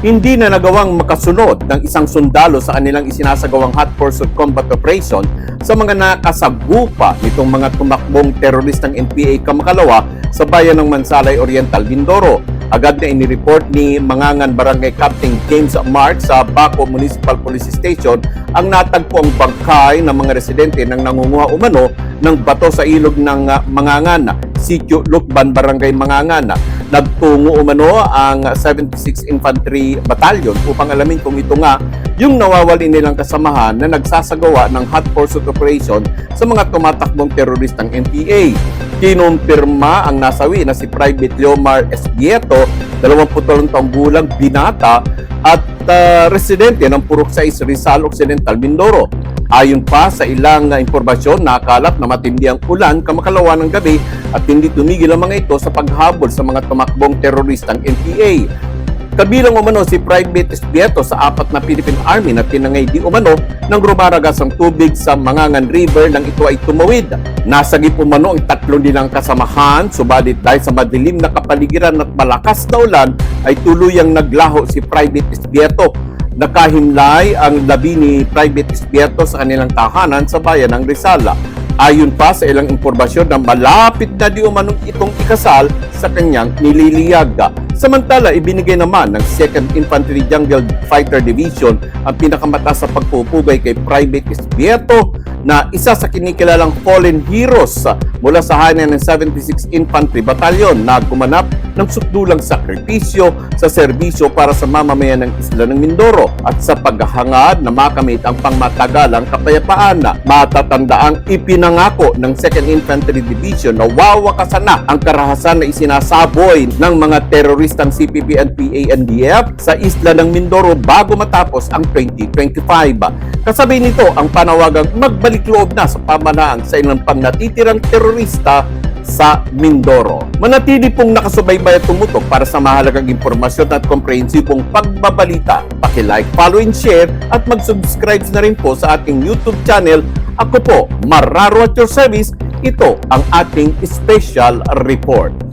hindi na nagawang makasunod ng isang sundalo sa kanilang isinasagawang hot pursuit combat operation sa mga nakasagupa nitong mga tumakbong teroristang NPA Kamakalawa sa bayan ng Mansalay Oriental, Mindoro. Agad na inireport ni Mangangan Barangay Captain James Mark sa Baco Municipal Police Station ang natagpo ang bangkay ng mga residente ng nangunguha umano ng bato sa ilog ng Mangangan, Sitio Lukban, Barangay Mangangan. Nagtungo umano ang 76 Infantry Battalion upang alamin kung ito nga yung nawawali nilang kasamahan na nagsasagawa ng hot pursuit operation sa mga tumatakbong teroristang NPA. Kinumpirma ang nasawi na si Private Leomar Esbieto, 27 taong gulang, binata at residente ng Purok 6, Rizal Occidental, Mindoro. Ayon pa sa ilang impormasyon, nakalap na matindi ang ulan Kamakalawa ng gabi at hindi tumigil ang mga ito sa paghabol sa mga tumakbong teroristang NPA. Kabilang umano si Private Esbieto sa 4 na Philippine Army na tinangay di umano ng rumaragas ang tubig sa Mangangan River nang ito ay tumawid. Nasagip umano ang 3 nilang kasamahan, subalit dahil sa madilim na kapaligiran at malakas na ulan ay tuluyang naglaho si Private Esbieto. Nakahimlay ang labi ni Private Esbieto sa kanilang tahanan sa bayan ng Rizal. Ayon pa sa ilang impormasyon na malapit na di umanong itong ikasal sa kanyang nililiyag. Samantala, ibinigay naman ng 2nd Infantry Jungle Fighter Division ang pinakamataas sa pagpupugay kay Private Esbieto na isa sa kinikilalang fallen heroes mula sa hanan ng 76 Infantry Battalion na gumanap ng sukdulang sakripisyo sa serbisyo para sa mamamayan ng isla ng Mindoro at sa paghahangad na makamit ang pangmatagalang kapayapaan. Matatandaang ipinangako ng 2nd Infantry Division na wawakasan na ang karahasan na isinasaboy ng mga teroristang CPP and PANDF sa isla ng Mindoro bago matapos ang 2025. Kasabay nito ang panawagang magbalik loob na sa pamahalaan sa ilang pang natitirang terorista sa Mindoro. Manatili pong nakasubaybay at tumutok para sa mahalagang impormasyon at komprehensibong pagbabalita. Paki-like, follow and share at mag-subscribe na rin po sa ating YouTube channel. Ako po, Marraro at your service. Ito ang ating special report.